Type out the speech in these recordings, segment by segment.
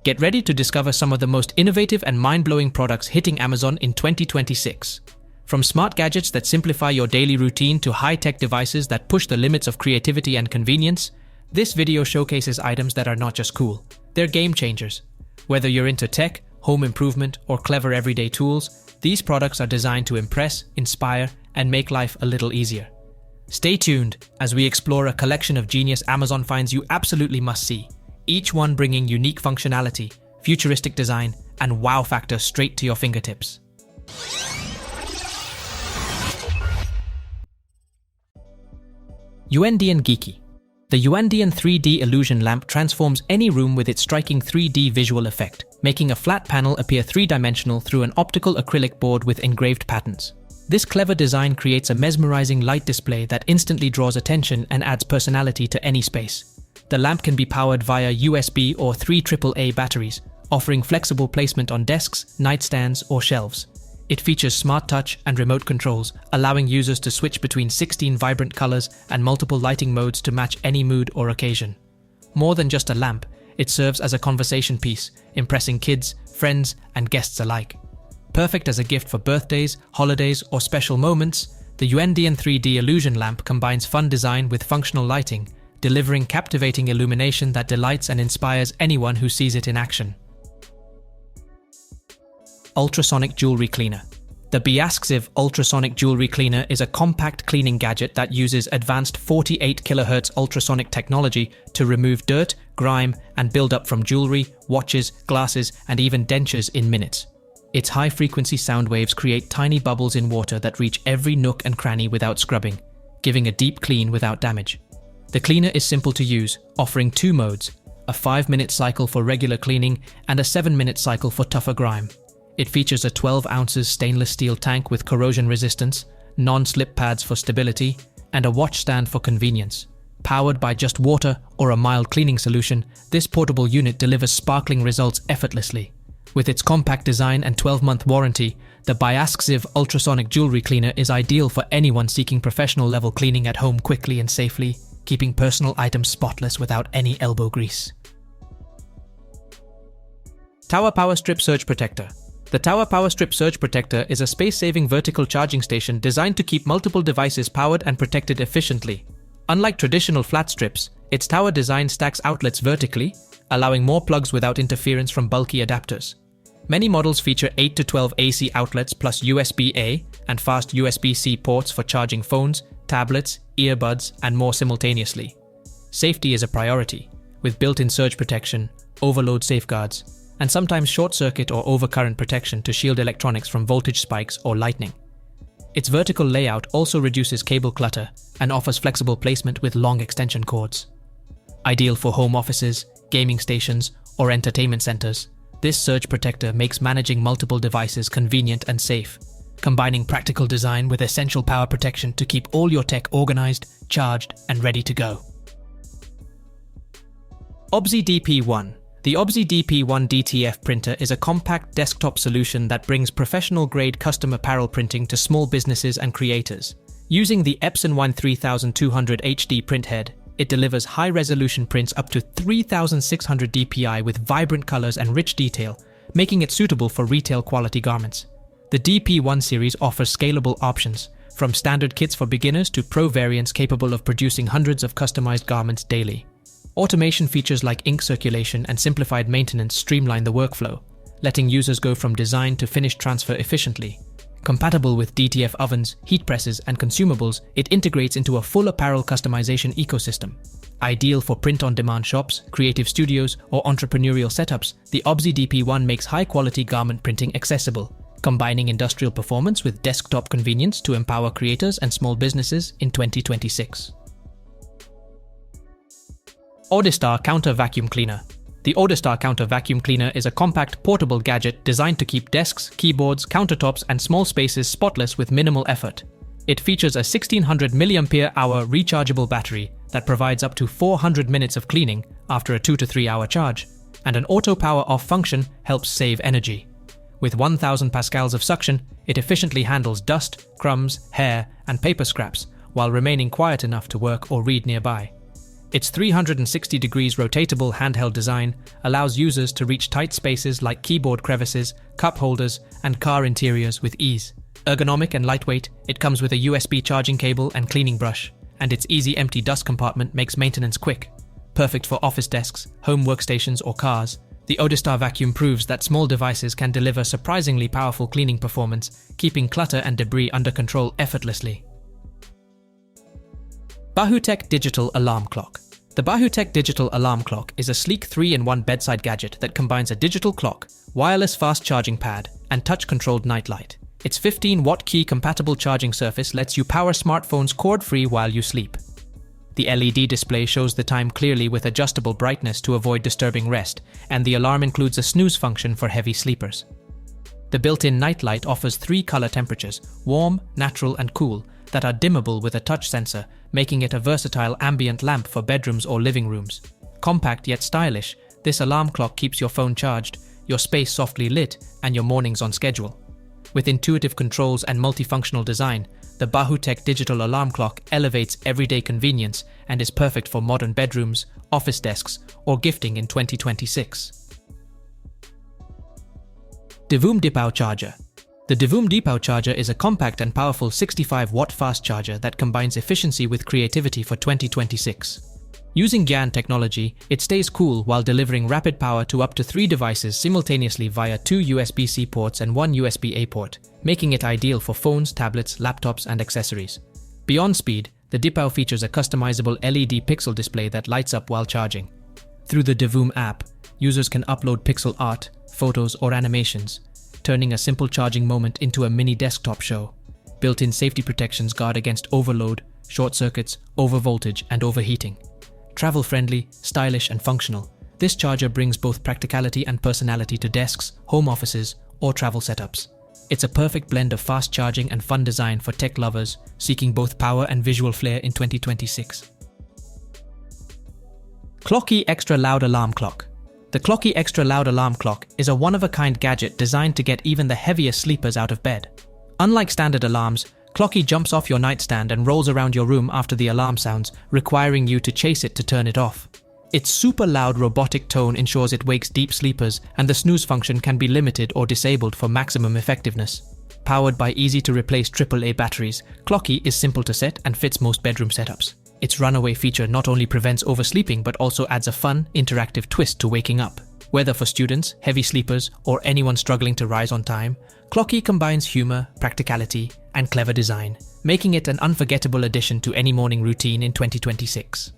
Get ready to discover some of the most innovative and mind-blowing products hitting Amazon in 2026. From smart gadgets that simplify your daily routine to high-tech devices that push the limits of creativity and convenience, this video showcases items that are not just cool, they're game changers. Whether you're into tech, home improvement, or clever everyday tools, these products are designed to impress, inspire, and make life a little easier. Stay tuned as we explore a collection of genius Amazon finds you absolutely must see, each one bringing unique functionality, futuristic design, and wow factor straight to your fingertips. YuanDian Geeky. The YuanDian 3D illusion lamp transforms any room with its striking 3D visual effect, making a flat panel appear three-dimensional through an optical acrylic board with engraved patterns. This clever design creates a mesmerizing light display that instantly draws attention and adds personality to any space. The lamp can be powered via USB or 3 AAA batteries, offering flexible placement on desks, nightstands, or shelves. It features smart touch and remote controls, allowing users to switch between 16 vibrant colors and multiple lighting modes to match any mood or occasion. More than just a lamp, it serves as a conversation piece, impressing kids, friends, and guests alike. Perfect as a gift for birthdays, holidays, or special moments, the YuanDian 3D illusion lamp combines fun design with functional lighting, delivering captivating illumination that delights and inspires anyone who sees it in action. Ultrasonic Jewelry Cleaner. The BahuTech Ultrasonic Jewelry Cleaner is a compact cleaning gadget that uses advanced 48 kHz ultrasonic technology to remove dirt, grime, and buildup from jewelry, watches, glasses, and even dentures in minutes. Its high-frequency sound waves create tiny bubbles in water that reach every nook and cranny without scrubbing, giving a deep clean without damage. The cleaner is simple to use, offering 2 modes, a 5-minute cycle for regular cleaning and a 7-minute cycle for tougher grime. It features a 12 ounces stainless steel tank with corrosion resistance, non-slip pads for stability, and a watch stand for convenience. Powered by just water or a mild cleaning solution, this portable unit delivers sparkling results effortlessly. With its compact design and 12-month warranty, the BahuTech Ultrasonic Jewelry Cleaner is ideal for anyone seeking professional-level cleaning at home quickly and safely, keeping personal items spotless without any elbow grease. Tower Power Strip Surge Protector. The Tower Power Strip Surge Protector is a space-saving vertical charging station designed to keep multiple devices powered and protected efficiently. Unlike traditional flat strips, its tower design stacks outlets vertically, allowing more plugs without interference from bulky adapters. Many models feature 8 to 12 AC outlets plus USB-A and fast USB-C ports for charging phones, tablets, earbuds, and more simultaneously. Safety is a priority, with built-in surge protection, overload safeguards, and sometimes short-circuit or overcurrent protection to shield electronics from voltage spikes or lightning. Its vertical layout also reduces cable clutter and offers flexible placement with long extension cords. Ideal for home offices, gaming stations, or entertainment centers, this surge protector makes managing multiple devices convenient and safe, combining practical design with essential power protection to keep all your tech organized, charged, and ready to go. Obziy DP1. The Obziy DP1 DTF printer is a compact desktop solution that brings professional-grade custom apparel printing to small businesses and creators. Using the Epson 3200 HD printhead, it delivers high-resolution prints up to 3600 dpi with vibrant colors and rich detail, making it suitable for retail-quality garments. The DP1 series offers scalable options, from standard kits for beginners to pro variants capable of producing hundreds of customized garments daily. Automation features like ink circulation and simplified maintenance streamline the workflow, letting users go from design to finished transfer efficiently. Compatible with DTF ovens, heat presses, and consumables, it integrates into a full apparel customization ecosystem. Ideal for print-on-demand shops, creative studios, or entrepreneurial setups, the Obziy DP1 makes high-quality garment printing accessible, combining industrial performance with desktop convenience to empower creators and small businesses in 2026. ODISTAR Counter Vacuum Cleaner. The ODISTAR Counter Vacuum Cleaner is a compact, portable gadget designed to keep desks, keyboards, countertops, and small spaces spotless with minimal effort. It features a 1600 mAh rechargeable battery that provides up to 400 minutes of cleaning after a 2 to 3 hour charge, and an auto power off function helps save energy. With 1000 pascals of suction, it efficiently handles dust, crumbs, hair, and paper scraps, while remaining quiet enough to work or read nearby. Its 360 degrees rotatable handheld design allows users to reach tight spaces like keyboard crevices, cup holders, and car interiors with ease. Ergonomic and lightweight, it comes with a USB charging cable and cleaning brush, and its easy empty dust compartment makes maintenance quick. Perfect for office desks, home workstations, or cars, the ODISTAR vacuum proves that small devices can deliver surprisingly powerful cleaning performance, keeping clutter and debris under control effortlessly. BahuTech Digital Alarm Clock. The BahuTech Digital Alarm Clock is a sleek 3-in-1 bedside gadget that combines a digital clock, wireless fast charging pad, and touch-controlled nightlight. Its 15-watt key-compatible charging surface lets you power smartphones cord-free while you sleep. The LED display shows the time clearly with adjustable brightness to avoid disturbing rest, and the alarm includes a snooze function for heavy sleepers. The built-in nightlight offers 3 color temperatures, warm, natural, and cool, that are dimmable with a touch sensor, making it a versatile ambient lamp for bedrooms or living rooms. Compact yet stylish, this alarm clock keeps your phone charged, your space softly lit, and your mornings on schedule. With intuitive controls and multifunctional design, the BahuTech Digital Alarm Clock elevates everyday convenience and is perfect for modern bedrooms, office desks, or gifting in 2026. Divoom Dipow Charger. The Divoom Dipow charger is a compact and powerful 65-watt fast charger that combines efficiency with creativity for 2026. Using GaN technology, it stays cool while delivering rapid power to up to 3 devices simultaneously via 2 USB-C ports and 1 USB-A port, making it ideal for phones, tablets, laptops, and accessories. Beyond speed, the Dipow features a customizable LED pixel display that lights up while charging. Through the Divoom app, users can upload pixel art, photos, or animations, turning a simple charging moment into a mini desktop show. Built-in safety protections guard against overload, short circuits, overvoltage, and overheating. Travel-friendly, stylish, and functional, this charger brings both practicality and personality to desks, home offices, or travel setups. It's a perfect blend of fast charging and fun design for tech lovers seeking both power and visual flair in 2026. CLOCKY Extra Loud Alarm Clock. The CLOCKY Extra Loud Alarm Clock is a one-of-a-kind gadget designed to get even the heaviest sleepers out of bed. Unlike standard alarms, CLOCKY jumps off your nightstand and rolls around your room after the alarm sounds, requiring you to chase it to turn it off. Its super loud robotic tone ensures it wakes deep sleepers, and the snooze function can be limited or disabled for maximum effectiveness. Powered by easy-to-replace AAA batteries, CLOCKY is simple to set and fits most bedroom setups. Its runaway feature not only prevents oversleeping but also adds a fun, interactive twist to waking up. Whether for students, heavy sleepers, or anyone struggling to rise on time, CLOCKY combines humor, practicality, and clever design, making it an unforgettable addition to any morning routine in 2026.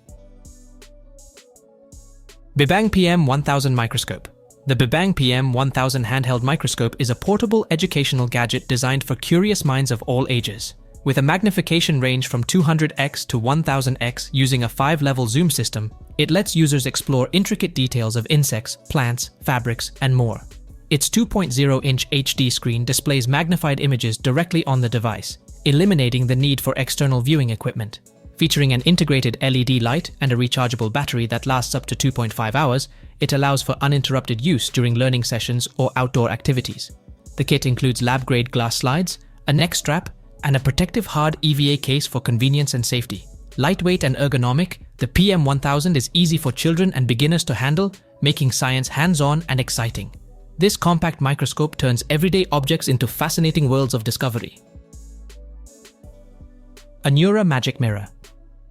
BEBANG PM1000 Microscope. The BEBANG PM1000 handheld microscope is a portable educational gadget designed for curious minds of all ages. With a magnification range from 200x to 1000x using a 5-level zoom system, it lets users explore intricate details of insects, plants, fabrics, and more. Its 2.0-inch HD screen displays magnified images directly on the device, eliminating the need for external viewing equipment. Featuring an integrated LED light and a rechargeable battery that lasts up to 2.5 hours, it allows for uninterrupted use during learning sessions or outdoor activities. The kit includes lab-grade glass slides, a neck strap, and a protective hard EVA case for convenience and safety. Lightweight and ergonomic, the PM1000 is easy for children and beginners to handle, making science hands-on and exciting. This compact microscope turns everyday objects into fascinating worlds of discovery. Anura MagicMirror.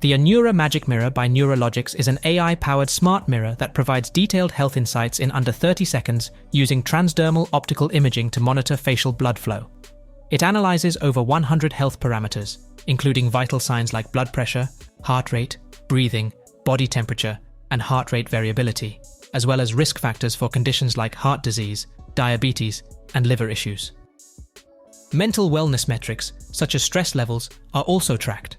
The Anura MagicMirror by Neurologics is an AI-powered smart mirror that provides detailed health insights in under 30 seconds using transdermal optical imaging to monitor facial blood flow. It analyzes over 100 health parameters, including vital signs like blood pressure, heart rate, breathing, body temperature, and heart rate variability, as well as risk factors for conditions like heart disease, diabetes, and liver issues. Mental wellness metrics, such as stress levels, are also tracked.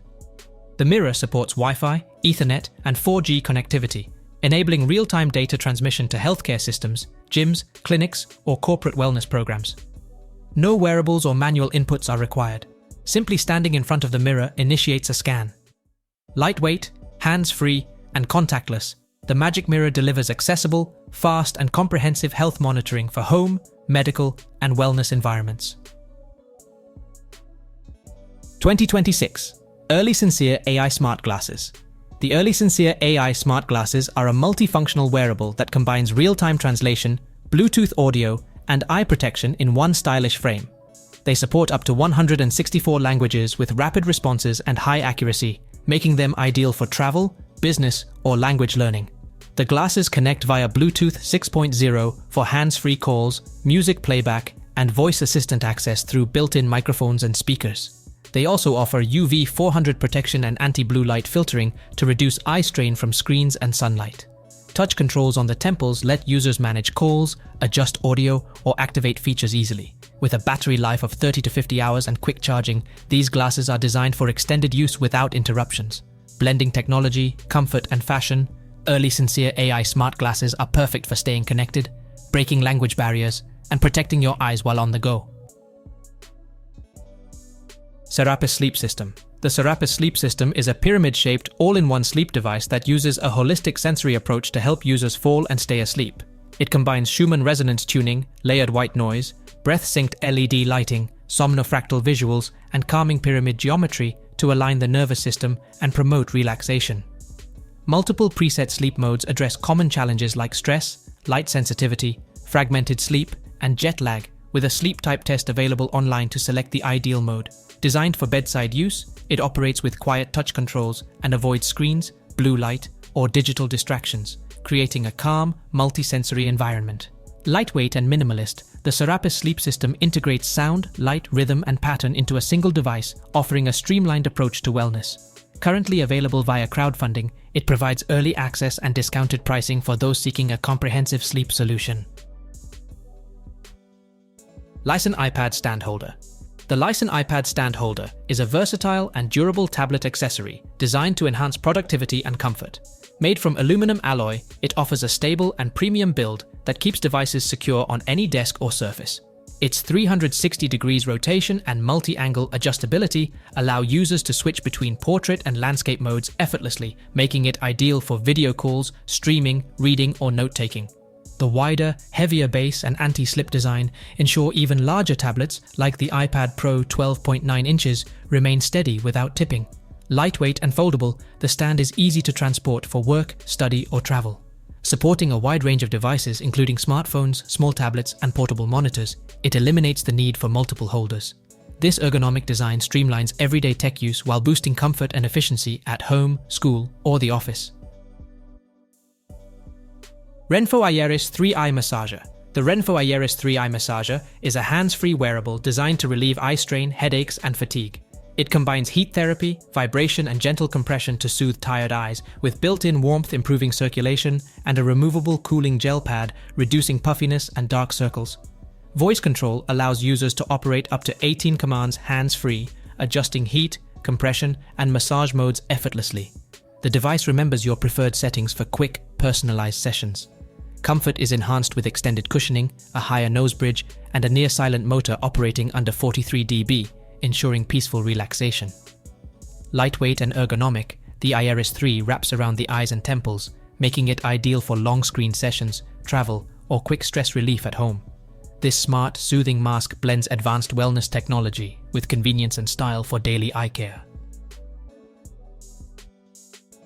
The mirror supports Wi-Fi, Ethernet, and 4G connectivity, enabling real-time data transmission to healthcare systems, gyms, clinics, or corporate wellness programs. No wearables or manual inputs are required. Simply standing in front of the mirror initiates a scan. Lightweight, hands-free, and contactless, the MagicMirror delivers accessible, fast, and comprehensive health monitoring for home, medical, and wellness environments. 2026. EarlySincere AI Smart Glasses. The EarlySincere AI smart glasses are a multifunctional wearable that combines real-time translation, Bluetooth audio, and eye protection in one stylish frame. They support up to 164 languages with rapid responses and high accuracy, making them ideal for travel, business, or language learning. The glasses connect via Bluetooth 6.0 for hands-free calls, music playback, and voice assistant access through built-in microphones and speakers. They also offer UV 400 protection and anti-blue light filtering to reduce eye strain from screens and sunlight. Touch controls on the temples let users manage calls, adjust audio, or activate features easily. With a battery life of 30 to 50 hours and quick charging, these glasses are designed for extended use without interruptions. Blending technology, comfort, and fashion, EarlySincere AI smart glasses are perfect for staying connected, breaking language barriers, and protecting your eyes while on the go. Serapis Sleep System. The Serapis Sleep System is a pyramid-shaped, all-in-one sleep device that uses a holistic sensory approach to help users fall and stay asleep. It combines Schumann resonance tuning, layered white noise, breath-synced LED lighting, somnofractal visuals, and calming pyramid geometry to align the nervous system and promote relaxation. Multiple preset sleep modes address common challenges like stress, light sensitivity, fragmented sleep, and jet lag, with a sleep type test available online to select the ideal mode. Designed for bedside use, it operates with quiet touch controls and avoids screens, blue light, or digital distractions, creating a calm, multi-sensory environment. Lightweight and minimalist, the Serapis Sleep System integrates sound, light, rhythm, and pattern into a single device, offering a streamlined approach to wellness. Currently available via crowdfunding, it provides early access and discounted pricing for those seeking a comprehensive sleep solution. LISEN iPad Stand Holder. The LISEN iPad Stand Holder is a versatile and durable tablet accessory designed to enhance productivity and comfort. Made from aluminum alloy, it offers a stable and premium build that keeps devices secure on any desk or surface. Its 360 degrees rotation and multi-angle adjustability allow users to switch between portrait and landscape modes effortlessly, making it ideal for video calls, streaming, reading, or note-taking. The wider, heavier base and anti-slip design ensure even larger tablets, like the iPad Pro 12.9 inches, remain steady without tipping. Lightweight and foldable, the stand is easy to transport for work, study, or travel. Supporting a wide range of devices including smartphones, small tablets, and portable monitors, it eliminates the need for multiple holders. This ergonomic design streamlines everyday tech use while boosting comfort and efficiency at home, school, or the office. RENPHO Eyeris 3-Eye Massager. The RENPHO Eyeris 3-Eye Massager is a hands-free wearable designed to relieve eye strain, headaches, and fatigue. It combines heat therapy, vibration, and gentle compression to soothe tired eyes, with built-in warmth improving circulation and a removable cooling gel pad reducing puffiness and dark circles. Voice control allows users to operate up to 18 commands hands-free, adjusting heat, compression, and massage modes effortlessly. The device remembers your preferred settings for quick, personalized sessions. Comfort is enhanced with extended cushioning, a higher nose bridge, and a near-silent motor operating under 43 dB, ensuring peaceful relaxation. Lightweight and ergonomic, the Eyeris 3 wraps around the eyes and temples, making it ideal for long-screen sessions, travel, or quick stress relief at home. This smart, soothing mask blends advanced wellness technology with convenience and style for daily eye care.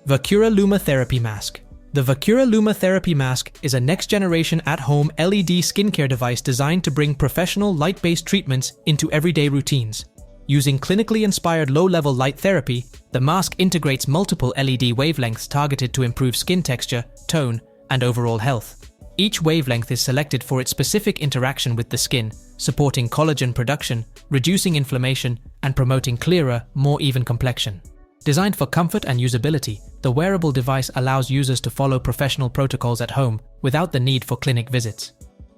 Vcura Luma Therapy Mask. The Vcura Luma Therapy Mask is a next-generation at-home LED skincare device designed to bring professional light-based treatments into everyday routines. Using clinically inspired low-level light therapy, the mask integrates multiple LED wavelengths targeted to improve skin texture, tone, and overall health. Each wavelength is selected for its specific interaction with the skin, supporting collagen production, reducing inflammation, and promoting clearer, more even complexion. Designed for comfort and usability, the wearable device allows users to follow professional protocols at home without the need for clinic visits.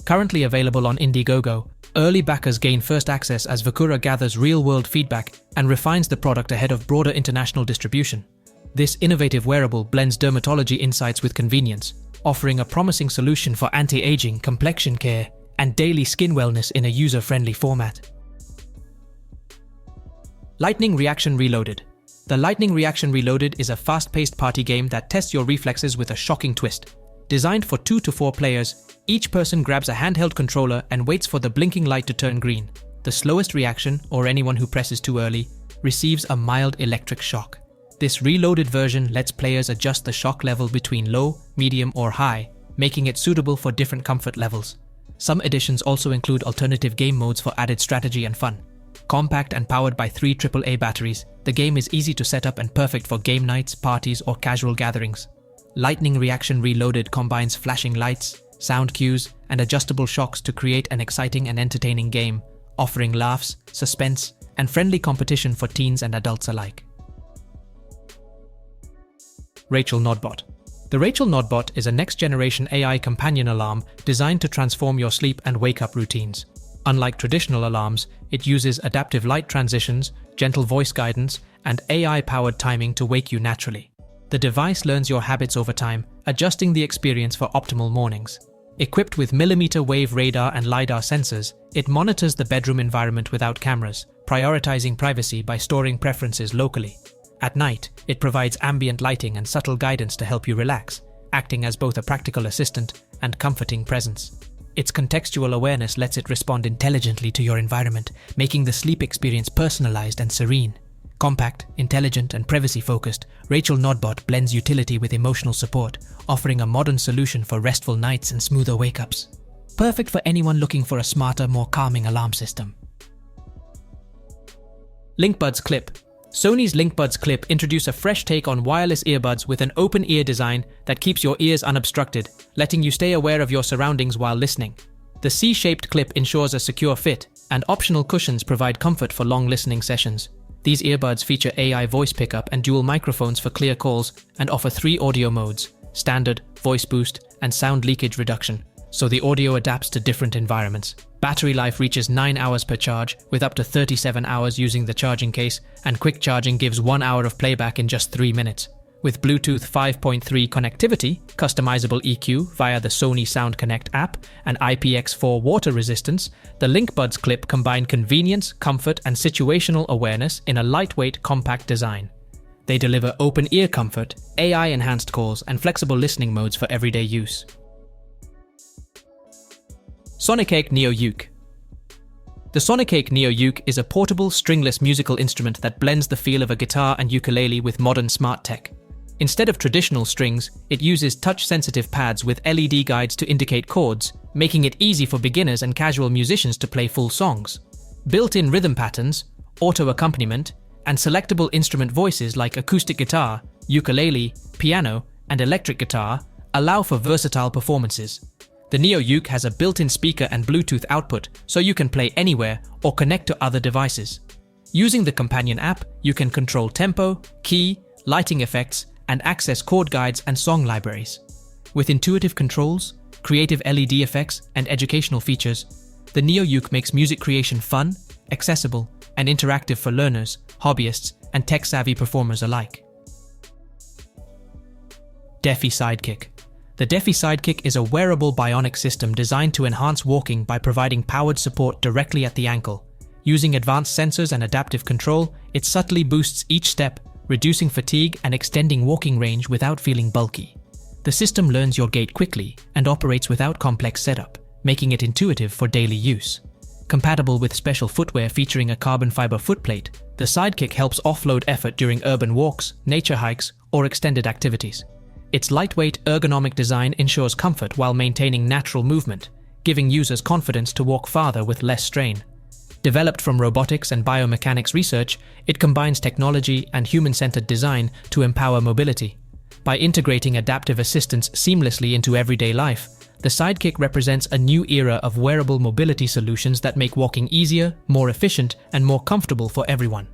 Currently available on Indiegogo, early backers gain first access as Vcura gathers real-world feedback and refines the product ahead of broader international distribution. This innovative wearable blends dermatology insights with convenience, offering a promising solution for anti-aging, complexion care, and daily skin wellness in a user-friendly format. Lightning Reaction Reloaded. The Lightning Reaction Reloaded is a fast-paced party game that tests your reflexes with a shocking twist. Designed for 2 to 4 players, each person grabs a handheld controller and waits for the blinking light to turn green. The slowest reaction, or anyone who presses too early, receives a mild electric shock. This reloaded version lets players adjust the shock level between low, medium, or high, making it suitable for different comfort levels. Some editions also include alternative game modes for added strategy and fun. Compact and powered by 3 AAA batteries, the game is easy to set up and perfect for game nights, parties, or casual gatherings. Lightning Reaction Reloaded combines flashing lights, sound cues, and adjustable shocks to create an exciting and entertaining game, offering laughs, suspense, and friendly competition for teens and adults alike. Raychel NODBOT. The Raychel NODBOT is a next-generation AI companion alarm designed to transform your sleep and wake-up routines. Unlike traditional alarms, it uses adaptive light transitions, gentle voice guidance, and AI-powered timing to wake you naturally. The device learns your habits over time, adjusting the experience for optimal mornings. Equipped with millimeter-wave radar and LiDAR sensors, it monitors the bedroom environment without cameras, prioritizing privacy by storing preferences locally. At night, it provides ambient lighting and subtle guidance to help you relax, acting as both a practical assistant and comforting presence. Its contextual awareness lets it respond intelligently to your environment, making the sleep experience personalized and serene. Compact, intelligent, and privacy-focused, Raychel NODBOT blends utility with emotional support, offering a modern solution for restful nights and smoother wake-ups. Perfect for anyone looking for a smarter, more calming alarm system. LinkBuds Clip. Sony's LinkBuds Clip introduce a fresh take on wireless earbuds with an open ear design that keeps your ears unobstructed, letting you stay aware of your surroundings while listening. The C-shaped clip ensures a secure fit, and optional cushions provide comfort for long listening sessions. These earbuds feature AI voice pickup and dual microphones for clear calls and offer 3 audio modes: standard, voice boost, and sound leakage reduction, so the audio adapts to different environments. Battery life reaches 9 hours per charge, with up to 37 hours using the charging case, and quick charging gives 1 hour of playback in just 3 minutes. With Bluetooth 5.3 connectivity, customizable EQ via the Sony Sound Connect app, and IPX4 water resistance, the LinkBuds Clip combine convenience, comfort, and situational awareness in a lightweight, compact design. They deliver open ear comfort, AI-enhanced calls, and flexible listening modes for everyday use. Sonicake NeoUke. The Sonicake NeoUke is a portable, stringless musical instrument that blends the feel of a guitar and ukulele with modern smart tech. Instead of traditional strings, it uses touch-sensitive pads with LED guides to indicate chords, making it easy for beginners and casual musicians to play full songs. Built-in rhythm patterns, auto accompaniment, and selectable instrument voices like acoustic guitar, ukulele, piano, and electric guitar allow for versatile performances. The NeoUke has a built-in speaker and Bluetooth output, so you can play anywhere or connect to other devices. Using the companion app, you can control tempo, key, lighting effects, and access chord guides and song libraries. With intuitive controls, creative LED effects, and educational features, the NeoUke makes music creation fun, accessible, and interactive for learners, hobbyists, and tech-savvy performers alike. Dephy Sidekick. The Dephy Sidekick is a wearable bionic system designed to enhance walking by providing powered support directly at the ankle. Using advanced sensors and adaptive control, it subtly boosts each step, reducing fatigue and extending walking range without feeling bulky. The system learns your gait quickly and operates without complex setup, making it intuitive for daily use. Compatible with special footwear featuring a carbon fiber footplate, the Sidekick helps offload effort during urban walks, nature hikes, or extended activities. Its lightweight, ergonomic design ensures comfort while maintaining natural movement, giving users confidence to walk farther with less strain. Developed from robotics and biomechanics research, it combines technology and human-centered design to empower mobility. By integrating adaptive assistance seamlessly into everyday life, the Sidekick represents a new era of wearable mobility solutions that make walking easier, more efficient, and more comfortable for everyone.